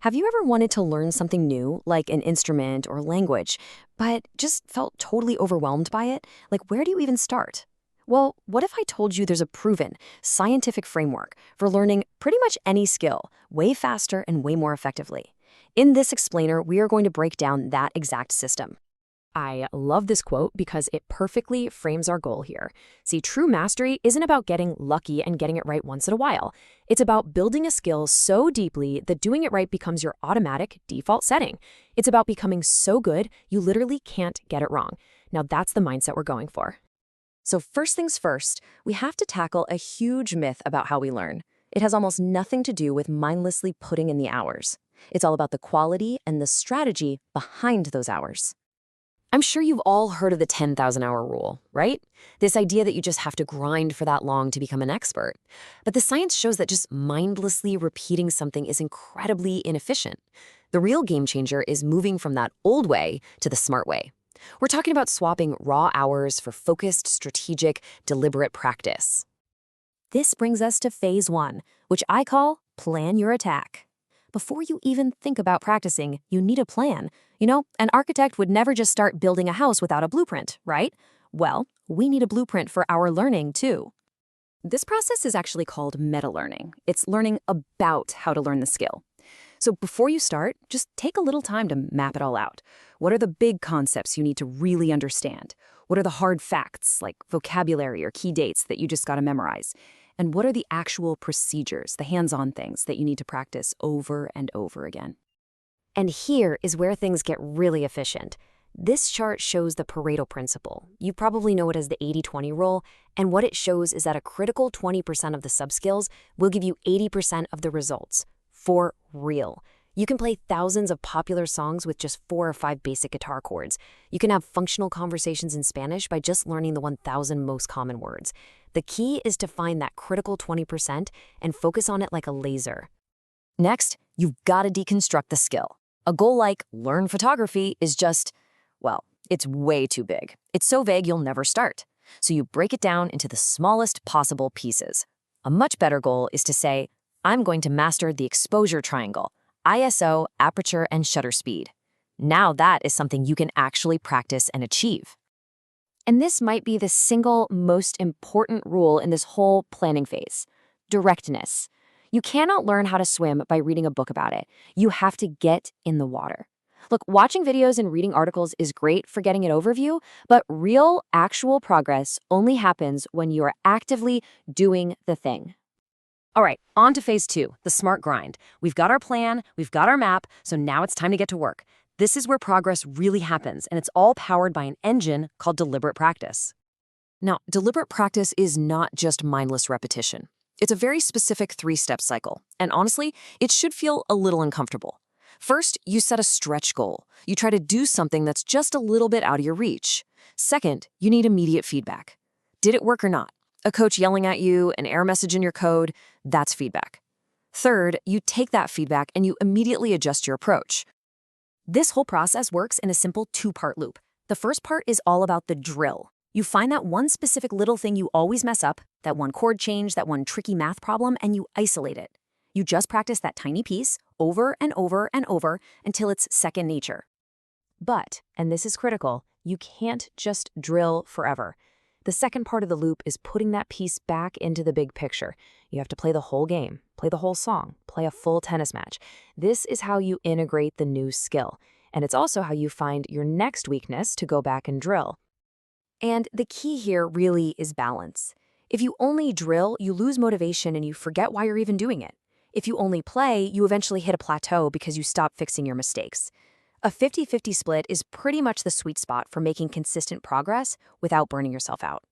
Have you ever wanted to learn something new, like an instrument or language, but just felt totally overwhelmed by it? Like, where do you even start? Well, what if I told you there's a proven scientific framework for learning pretty much any skill way faster and way more effectively? In this explainer, we are going to break down that exact system. I love this quote because it perfectly frames our goal here. See, true mastery isn't about getting lucky and getting it right once in a while. It's about building a skill so deeply that doing it right becomes your automatic default setting. It's about becoming so good you literally can't get it wrong. Now that's the mindset we're going for. So first things first, we have to tackle a huge myth about how we learn. It has almost nothing to do with mindlessly putting in the hours. It's all about the quality and the strategy behind those hours. I'm sure you've all heard of the 10,000-hour rule, right? This idea that you just have to grind for that long to become an expert. But the science shows that just mindlessly repeating something is incredibly inefficient. The real game changer is moving from that old way to the smart way. We're talking about swapping raw hours for focused, strategic, deliberate practice. This brings us to phase one, which I call plan your attack. Before you even think about practicing, you need a plan. An architect would never just start building a house without a blueprint, right? Well, we need a blueprint for our learning, too. This process is actually called meta-learning. It's learning about how to learn the skill. So before you start, just take a little time to map it all out. What are the big concepts you need to really understand? What are the hard facts, like vocabulary or key dates that you just got to memorize? And what are the actual procedures, the hands-on things that you need to practice over and over again? And here is where things get really efficient. This chart shows the Pareto principle. You probably know it as the 80-20 rule, and what it shows is that a critical 20% of the subskills will give you 80% of the results. For real. You can play thousands of popular songs with just 4 or 5 basic guitar chords. You can have functional conversations in Spanish by just learning the 1,000 most common words. The key is to find that critical 20% and focus on it like a laser. Next, you've got to deconstruct the skill. A goal like learn photography is just, well, it's way too big. It's so vague you'll never start. So you break it down into the smallest possible pieces. A much better goal is to say, I'm going to master the exposure triangle, ISO, aperture, and shutter speed. Now that is something you can actually practice and achieve. And this might be the single most important rule in this whole planning phase: directness. You cannot learn how to swim by reading a book about it. You have to get in the water. Look, watching videos and reading articles is great for getting an overview, but real, actual progress only happens when you are actively doing the thing. All right, on to phase two, the smart grind. We've got our plan, we've got our map, so now it's time to get to work. This is where progress really happens, and it's all powered by an engine called deliberate practice. Now, deliberate practice is not just mindless repetition. It's a very specific 3-step cycle, and honestly, it should feel a little uncomfortable. First, you set a stretch goal. You try to do something that's just a little bit out of your reach. Second, you need immediate feedback. Did it work or not? A coach yelling at you, an error message in your code, that's feedback. Third, you take that feedback and you immediately adjust your approach. This whole process works in a simple 2-part loop. The first part is all about the drill. You find that one specific little thing you always mess up, that one chord change, that one tricky math problem, and you isolate it. You just practice that tiny piece over and over and over until it's second nature. But, and this is critical, you can't just drill forever. The second part of the loop is putting that piece back into the big picture. You have to play the whole game, play the whole song, play a full tennis match. This is how you integrate the new skill. And it's also how you find your next weakness to go back and drill. And the key here really is balance. If you only drill, you lose motivation and you forget why you're even doing it. If you only play, you eventually hit a plateau because you stop fixing your mistakes. A 50-50 split is pretty much the sweet spot for making consistent progress without burning yourself out.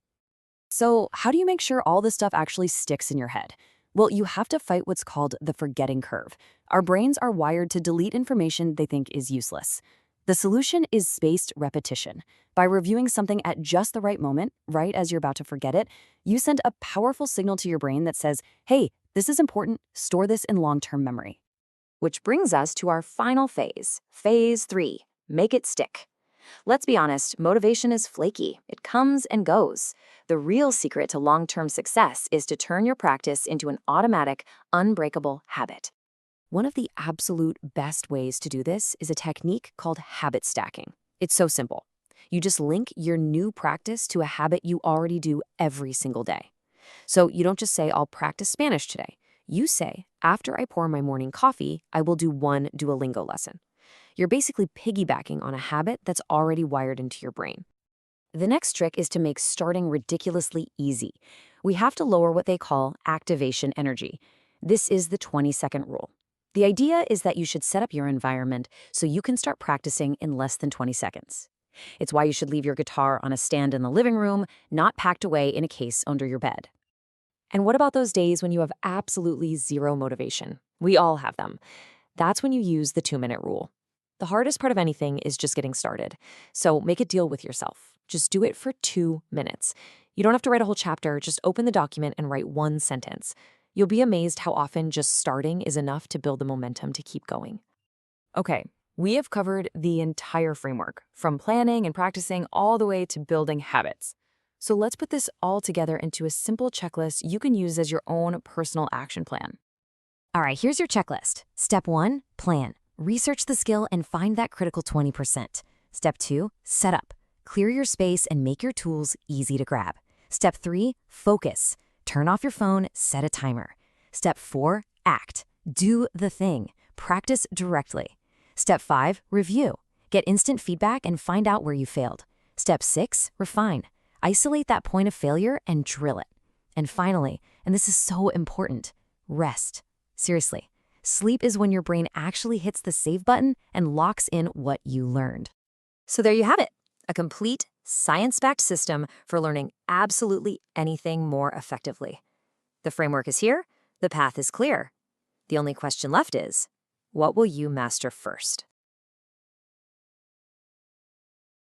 So how do you make sure all this stuff actually sticks in your head? Well, you have to fight what's called the forgetting curve. Our brains are wired to delete information they think is useless. The solution is spaced repetition. By reviewing something at just the right moment, right as you're about to forget it, you send a powerful signal to your brain that says, hey, this is important, store this in long-term memory. Which brings us to our final phase, phase 3, make it stick. Let's be honest, motivation is flaky. It comes and goes. The real secret to long-term success is to turn your practice into an automatic, unbreakable habit. One of the absolute best ways to do this is a technique called habit stacking. It's so simple. You just link your new practice to a habit you already do every single day. So you don't just say, I'll practice Spanish today. You say, after I pour my morning coffee, I will do one Duolingo lesson. You're basically piggybacking on a habit that's already wired into your brain. The next trick is to make starting ridiculously easy. We have to lower what they call activation energy. This is the 20-second rule. The idea is that you should set up your environment so you can start practicing in less than 20 seconds. It's why you should leave your guitar on a stand in the living room, not packed away in a case under your bed. And what about those days when you have absolutely zero motivation? We all have them. That's when you use the 2-minute rule. The hardest part of anything is just getting started. So make a deal with yourself. Just do it for 2 minutes. You don't have to write a whole chapter, just open the document and write one sentence. You'll be amazed how often just starting is enough to build the momentum to keep going. Okay, we have covered the entire framework, from planning and practicing all the way to building habits. So let's put this all together into a simple checklist you can use as your own personal action plan. All right, here's your checklist. Step 1, plan. Research the skill and find that critical 20%. Step 2, set up. Clear your space and make your tools easy to grab. Step 3, focus. Turn off your phone, set a timer. Step 4, act. Do the thing. Practice directly. Step 5, review. Get instant feedback and find out where you failed. Step 6, refine. Isolate that point of failure and drill it. And finally, and this is so important, rest. Seriously, sleep is when your brain actually hits the save button and locks in what you learned. So there you have it, a complete, science-backed system for learning absolutely anything more effectively. The framework is here, the path is clear. The only question left is, what will you master first?